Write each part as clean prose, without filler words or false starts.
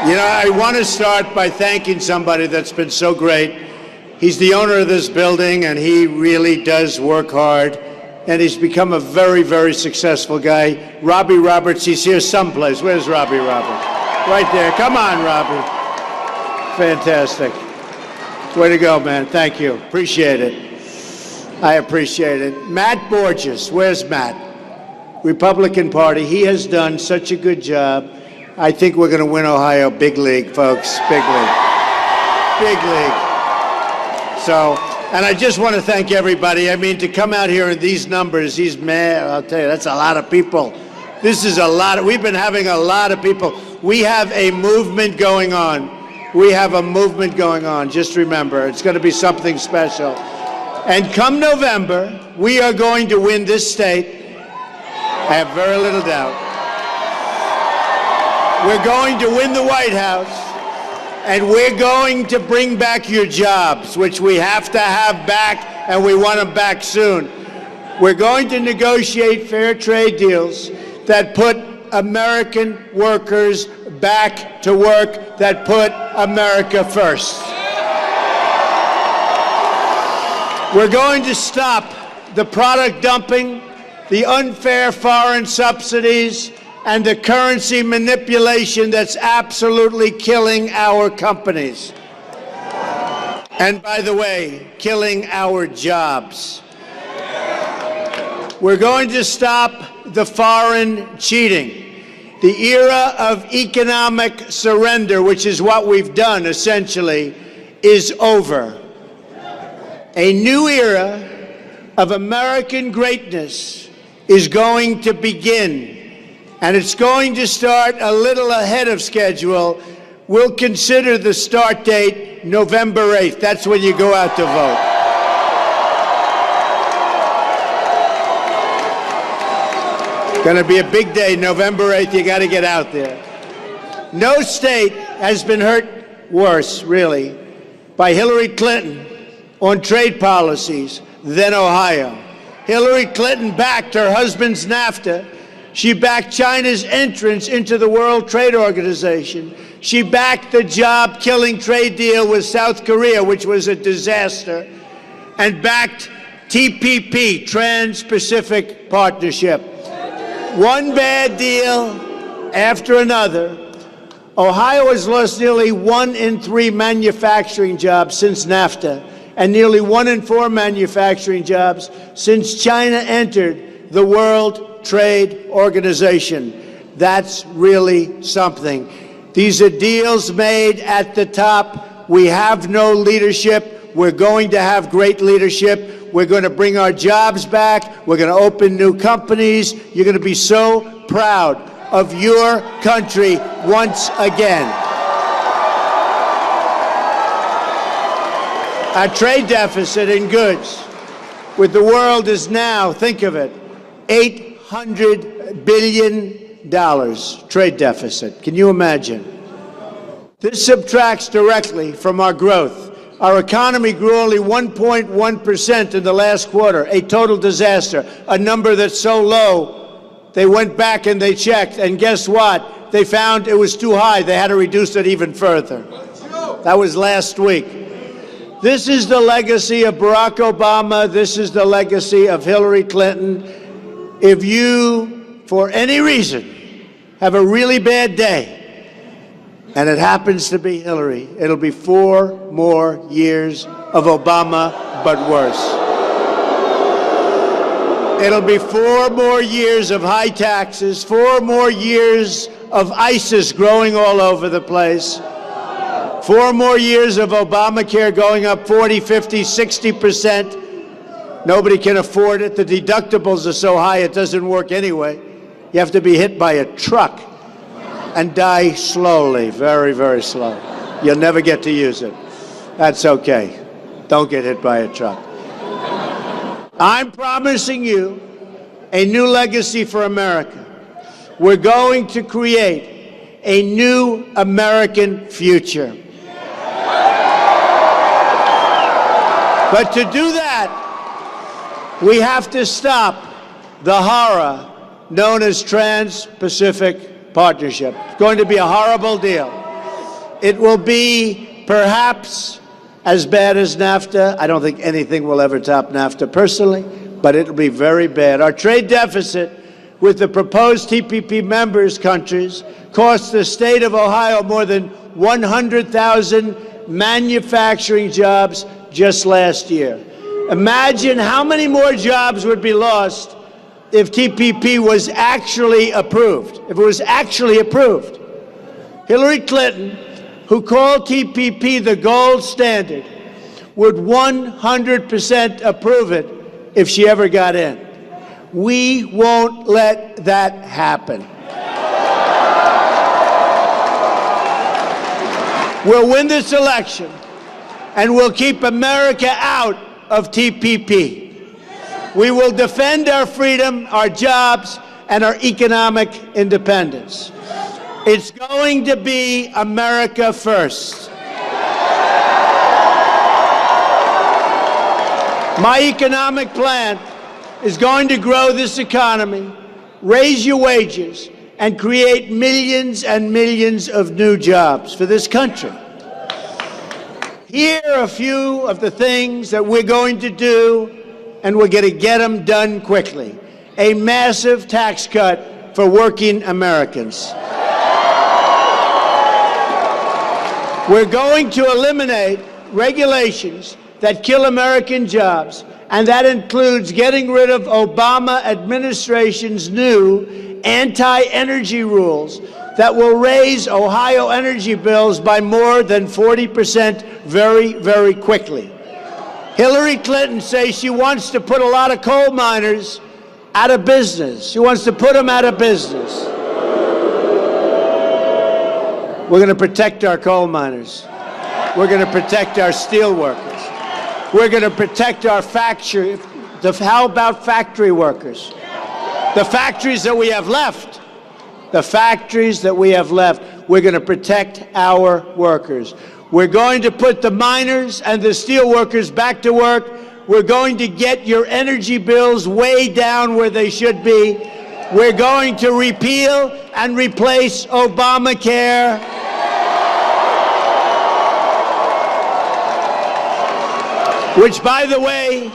You know, I want to start by thanking somebody that's been so great. He's the owner of this building, and he really does work hard, and he's become a very, very successful guy. Robbie Roberts, he's here someplace. Where's Robbie Roberts? Right there. Come on, Robbie. Fantastic. Way to go, man. Thank you. Appreciate it. I appreciate it. Matt Borges. Where's Matt? Republican Party. He has done such a good job. I think we're going to win Ohio big league, folks. Big league. Big league. So, and I just want to thank everybody. I mean, to come out here in these numbers, I'll tell you, that's a lot of people. This is a lot. We've been having a lot of people. We have a movement going on. We have a movement going on. Just remember, it's going to be something special. And come November, we are going to win this state. I have very little doubt. We're going to win the White House, and we're going to bring back your jobs, which we have to have back, and we want them back soon. We're going to negotiate fair trade deals that put American workers back to work, that put America first. We're going to stop the product dumping, the unfair foreign subsidies, and the currency manipulation that's absolutely killing our companies. And by the way, killing our jobs. We're going to stop the foreign cheating. The era of economic surrender, which is what we've done essentially, is over. A new era of American greatness is going to begin. And it's going to start a little ahead of schedule. We'll consider the start date November 8th. That's when you go out to vote. Going to be a big day, November 8th. You got to get out there. No state has been hurt worse, really, by Hillary Clinton on trade policies than Ohio. Hillary Clinton backed her husband's NAFTA. She backed China's entrance into the World Trade Organization. She backed the job-killing trade deal with South Korea, which was a disaster, and backed TPP, Trans-Pacific Partnership. One bad deal after another. Ohio has lost nearly 1 in 3 manufacturing jobs since NAFTA, and nearly 1 in 4 manufacturing jobs since China entered the World Trade Organization. That's really something. These are deals made at the top. We have no leadership. We're going to have great leadership. We're going to bring our jobs back. We're going to open new companies. You're going to be so proud of your country once again. Our trade deficit in goods with the world is now, think of it, $800 billion trade deficit. Can you imagine? This subtracts directly from our growth. Our economy grew only 1.1% in the last quarter, a total disaster, a number that's so low, they went back and they checked, and guess what? They found it was too high. They had to reduce it even further. That was last week. This is the legacy of Barack Obama. This is the legacy of Hillary Clinton. If you, for any reason, have a really bad day, and it happens to be Hillary, it'll be 4 more years of Obama, but worse. It'll be 4 more years of high taxes, 4 more years of ISIS growing all over the place, 4 more years of Obamacare going up 40, 50, 60%. Nobody can afford it. The deductibles are so high it doesn't work anyway. You have to be hit by a truck and die slowly, very, very slow. You'll never get to use it. That's okay. Don't get hit by a truck. I'm promising you a new legacy for America. We're going to create a new American future. But to do that, we have to stop the horror known as Trans-Pacific Partnership. It's going to be a horrible deal. It will be perhaps as bad as NAFTA. I don't think anything will ever top NAFTA personally, but it'll be very bad. Our trade deficit with the proposed TPP members countries cost the state of Ohio more than 100,000 manufacturing jobs just last year. Imagine how many more jobs would be lost if TPP was actually approved, if it was actually approved. Hillary Clinton, who called TPP the gold standard, would 100% approve it if she ever got in. We won't let that happen. We'll win this election, and we'll keep America out of TPP. We will defend our freedom, our jobs, and our economic independence. It's going to be America first. My economic plan is going to grow this economy, raise your wages, and create millions and millions of new jobs for this country. Here are a few of the things that we're going to do, and we're going to get them done quickly. A massive tax cut for working Americans. We're going to eliminate regulations that kill American jobs, and that includes getting rid of Obama administration's new anti-energy rules that will raise Ohio energy bills by more than 40% very, very quickly. Hillary Clinton says she wants to put a lot of coal miners out of business. She wants to put them out of business. We're going to protect our coal miners. We're going to protect our steel workers. We're going to protect our factory. How about factory workers? The factories that we have left. The factories that we have left. We're going to protect our workers. We're going to put the miners and the steel workers back to work. We're going to get your energy bills way down where they should be. We're going to repeal and replace Obamacare. Which, by the way,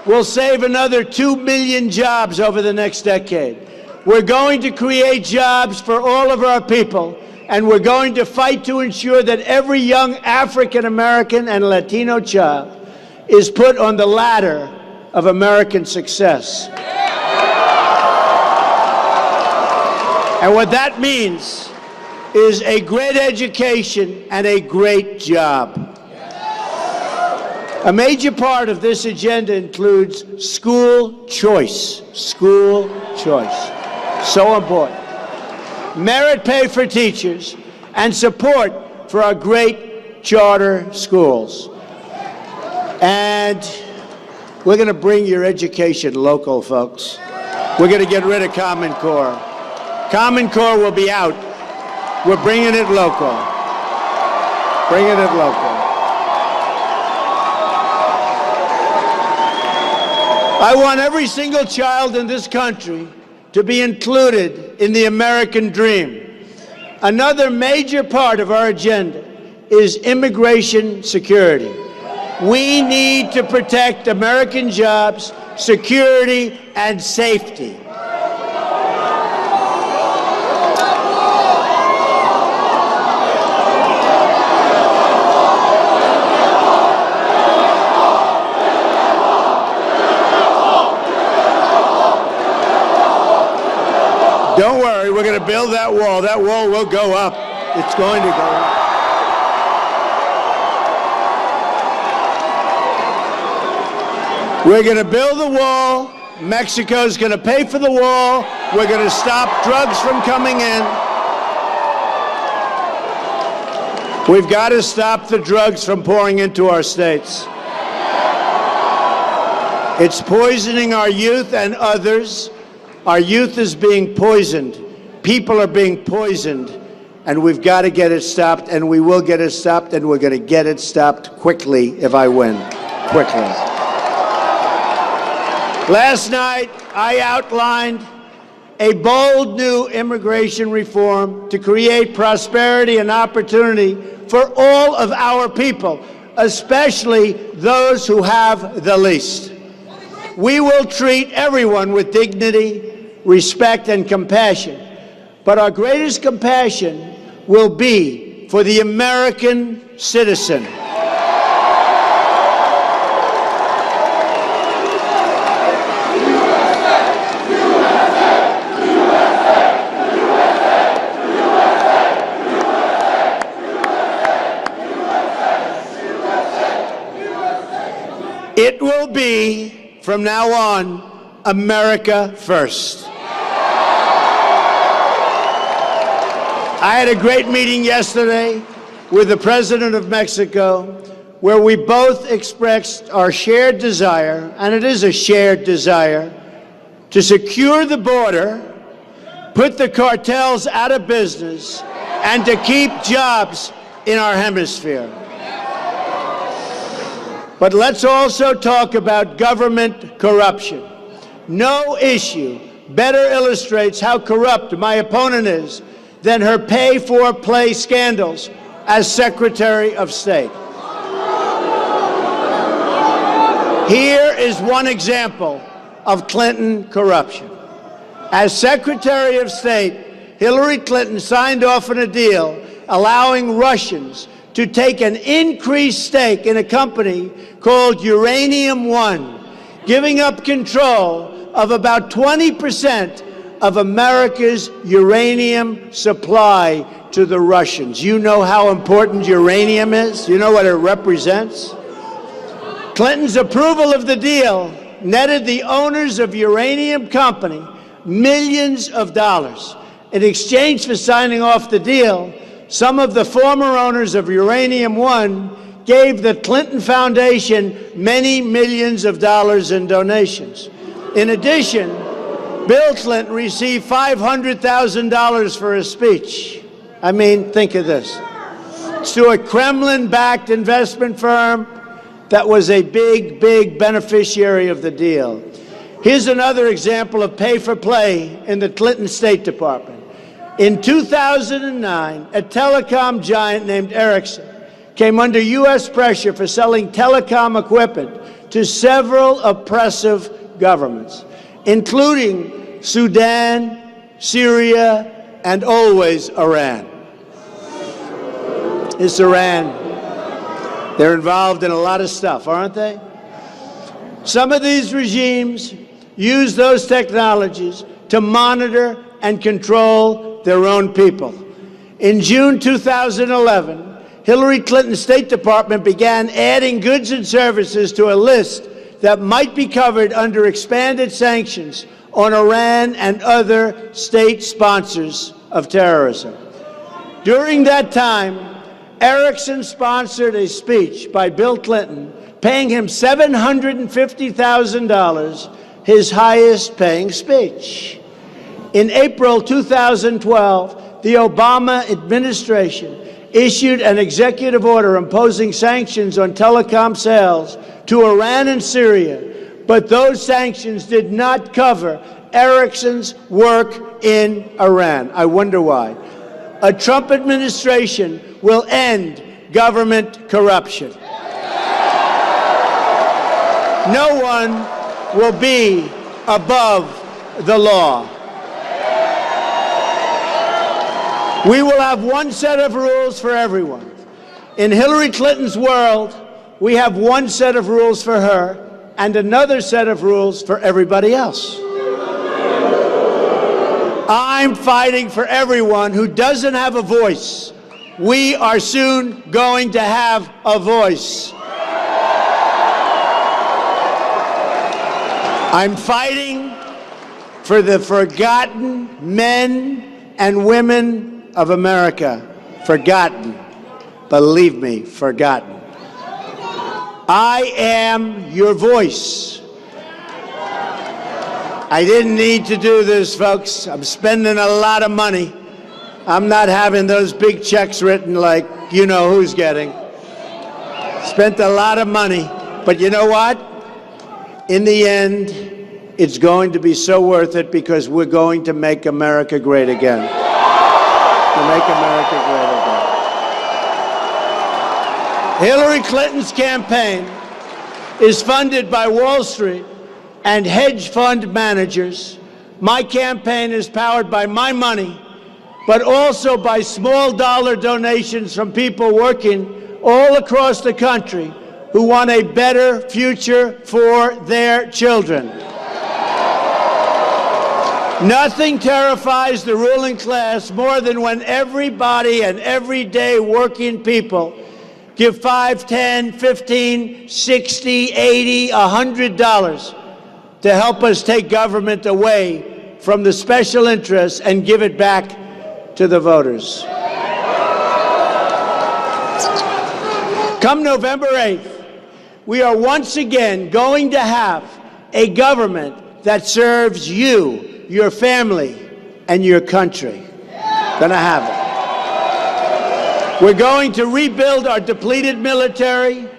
will save another 2 million jobs over the next decade. We're going to create jobs for all of our people, and we're going to fight to ensure that every young African American and Latino child is put on the ladder of American success. And what that means is a great education and a great job. A major part of this agenda includes school choice. School choice. So important. Merit pay for teachers and support for our great charter schools. And we're going to bring your education local, folks. We're going to get rid of Common Core. Common Core will be out. We're bringing it local. Bringing it local. I want every single child in this country to be included in the American dream. Another major part of our agenda is immigration security. We need to protect American jobs, security, and safety. Don't worry, we're going to build that wall. That wall will go up. It's going to go up. We're going to build the wall. Mexico's going to pay for the wall. We're going to stop drugs from coming in. We've got to stop the drugs from pouring into our states. It's poisoning our youth and others. Our youth is being poisoned. People are being poisoned, and we've got to get it stopped, and we will get it stopped, and we're going to get it stopped quickly if I win. Quickly. Last night, I outlined a bold new immigration reform to create prosperity and opportunity for all of our people, especially those who have the least. We will treat everyone with dignity, respect, and compassion, but our greatest compassion will be for the American citizen. It will be, from now on, America first. I had a great meeting yesterday with the President of Mexico, where we both expressed our shared desire, and it is a shared desire, to secure the border, put the cartels out of business, and to keep jobs in our hemisphere. But let's also talk about government corruption. No issue better illustrates how corrupt my opponent is than her pay-for-play scandals as Secretary of State. Here is one example of Clinton corruption. As Secretary of State, Hillary Clinton signed off on a deal allowing Russians to take an increased stake in a company called Uranium One, giving up control of about 20% of America's uranium supply to the Russians. You know how important uranium is? You know what it represents? Clinton's approval of the deal netted the owners of Uranium Company millions of dollars. In exchange for signing off the deal, some of the former owners of Uranium One gave the Clinton Foundation many millions of dollars in donations. In addition, Bill Clinton received $500,000 for his speech. I mean, think of this. It's to a Kremlin-backed investment firm that was a big, big beneficiary of the deal. Here's another example of pay-for-play in the Clinton State Department. In 2009, a telecom giant named Ericsson came under U.S. pressure for selling telecom equipment to several oppressive governments, including Sudan, Syria, and always Iran. It's Iran. They're involved in a lot of stuff, aren't they? Some of these regimes use those technologies to monitor and control their own people. In June 2011, Hillary Clinton's State Department began adding goods and services to a list that might be covered under expanded sanctions on Iran and other state sponsors of terrorism. During that time, Ericsson sponsored a speech by Bill Clinton, paying him $750,000, his highest-paying speech. In April 2012, the Obama administration issued an executive order imposing sanctions on telecom sales to Iran and Syria, but those sanctions did not cover Ericsson's work in Iran. I wonder why. A Trump administration will end government corruption. No one will be above the law. We will have one set of rules for everyone. In Hillary Clinton's world, we have one set of rules for her and another set of rules for everybody else. I'm fighting for everyone who doesn't have a voice. We are soon going to have a voice. I'm fighting for the forgotten men and women of America. Forgotten. Believe me, forgotten. I am your voice. I didn't need to do this, folks. I'm spending a lot of money. I'm not having those big checks written like you know who's getting. Spent a lot of money. But you know what? In the end, it's going to be so worth it because we're going to make America great again. To make America great again. Hillary Clinton's campaign is funded by Wall Street and hedge fund managers. My campaign is powered by my money, but also by small dollar donations from people working all across the country who want a better future for their children. Nothing terrifies the ruling class more than when everybody and everyday working people give $5, $10, $15, $60, $80, $100 to help us take government away from the special interests and give it back to the voters. Come November 8th, we are once again going to have a government that serves you, your family, and your country. Gonna have it. We're going to rebuild our depleted military,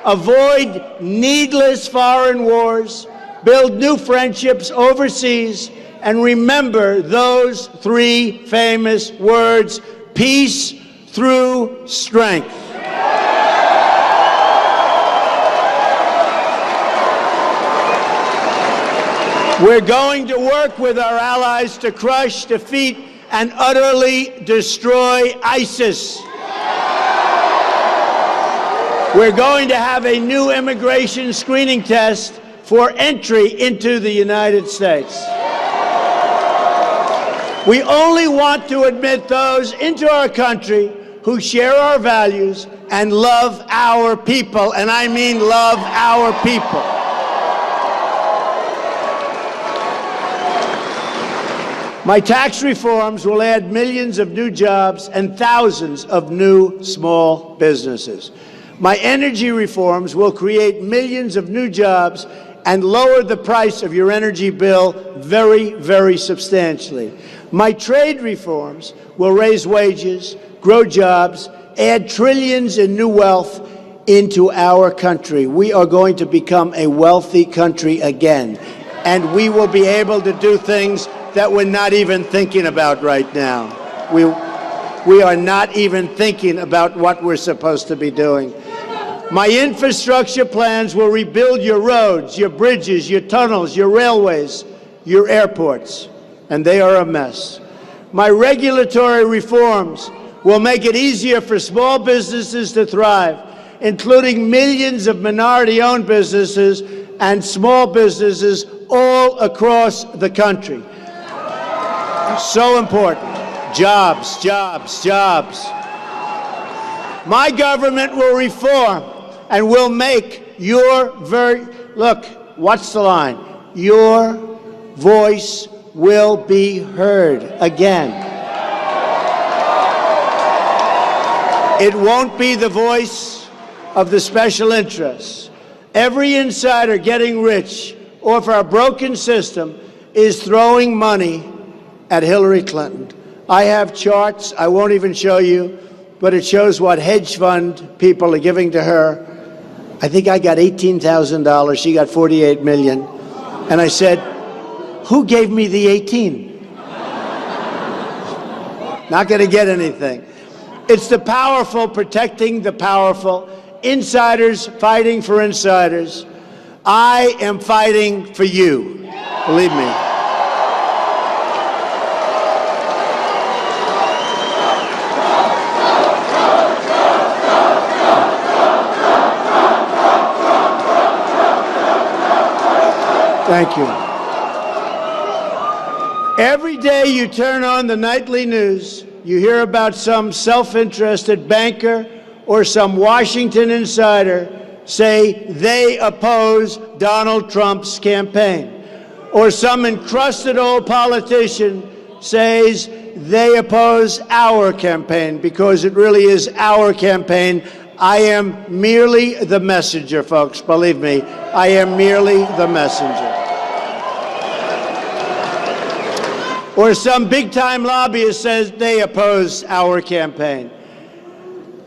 avoid needless foreign wars, build new friendships overseas, and remember those three famous words: peace through strength. We're going to work with our allies to crush, defeat, and utterly destroy ISIS. We're going to have a new immigration screening test for entry into the United States. We only want to admit those into our country who share our values and love our people, and I mean love our people. My tax reforms will add millions of new jobs and thousands of new small businesses. My energy reforms will create millions of new jobs and lower the price of your energy bill very, very substantially. My trade reforms will raise wages, grow jobs, add trillions in new wealth into our country. We are going to become a wealthy country again, and we will be able to do things that we're not even thinking about right now. We are not even thinking about what we're supposed to be doing. My infrastructure plans will rebuild your roads, your bridges, your tunnels, your railways, your airports, and they are a mess. My regulatory reforms will make it easier for small businesses to thrive, including millions of minority-owned businesses and small businesses all across the country. So important. Jobs, jobs, jobs. My government will reform and will make your look, what's the line? Your voice will be heard again. It won't be the voice of the special interests. Every insider getting rich or for a broken system is throwing money at Hillary Clinton. I have charts, I won't even show you, but it shows what hedge fund people are giving to her. I think I got $18,000, she got $48 million. And I said, who gave me the 18? Not gonna get anything. It's the powerful protecting the powerful, insiders fighting for insiders. I am fighting for you, believe me. Thank you. Every day you turn on the nightly news, you hear about some self-interested banker or some Washington insider say they oppose Donald Trump's campaign, or some encrusted old politician says they oppose our campaign because it really is our campaign. I am merely the messenger, folks. Believe me, I am merely the messenger. Or some big-time lobbyist says they oppose our campaign.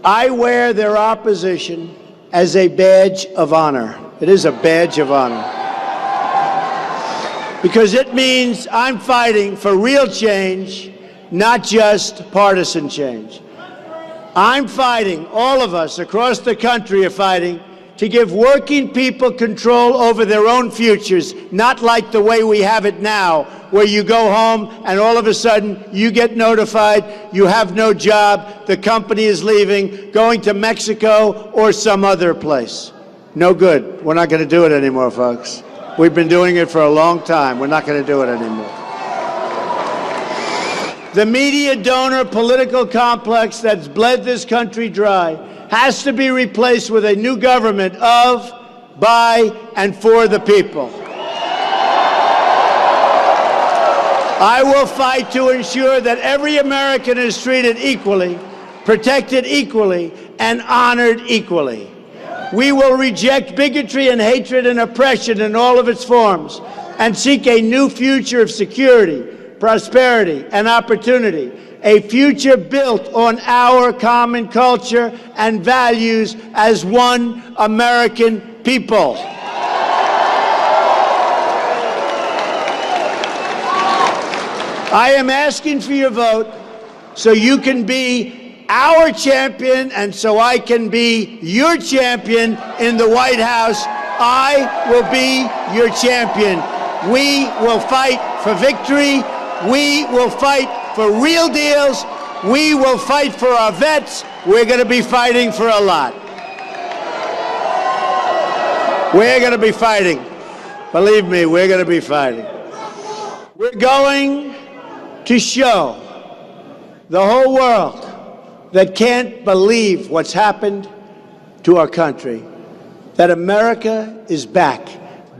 I wear their opposition as a badge of honor. It is a badge of honor. Because it means I'm fighting for real change, not just partisan change. I'm fighting, all of us across the country are fighting, to give working people control over their own futures, not like the way we have it now, where you go home and all of a sudden you get notified you have no job, the company is leaving, going to Mexico or some other place. No good. We're not going to do it anymore, folks. We've been doing it for a long time. We're not going to do it anymore. The media donor political complex that's bled this country dry has to be replaced with a new government of, by, and for the people. I will fight to ensure that every American is treated equally, protected equally, and honored equally. We will reject bigotry and hatred and oppression in all of its forms and seek a new future of security, prosperity, and opportunity. A future built on our common culture and values as one American people. I am asking for your vote so you can be our champion and so I can be your champion in the White House. I will be your champion. We will fight for victory. We will fight for real deals. We will fight for our vets. We're going to be fighting for a lot. We're going to be fighting. Believe me, we're going to be fighting. We're going to show the whole world that can't believe what's happened to our country, that America is back,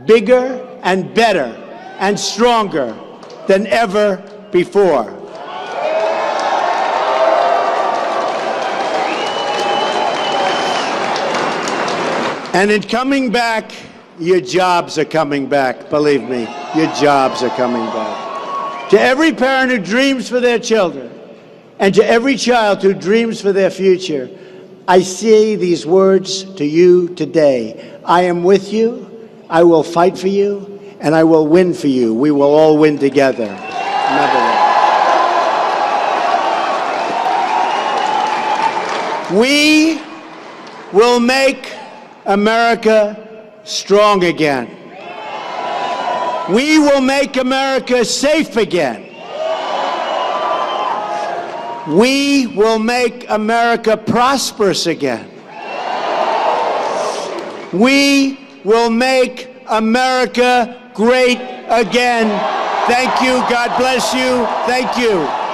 bigger and better and stronger than ever before. And in coming back, your jobs are coming back. Believe me, your jobs are coming back. To every parent who dreams for their children, and to every child who dreams for their future, I say these words to you today. I am with you, I will fight for you, and I will win for you. We will all win together. Remember that. We will make America strong again. We will make America safe again. We will make America prosperous again. We will make America great again. Thank you. God bless you. Thank you.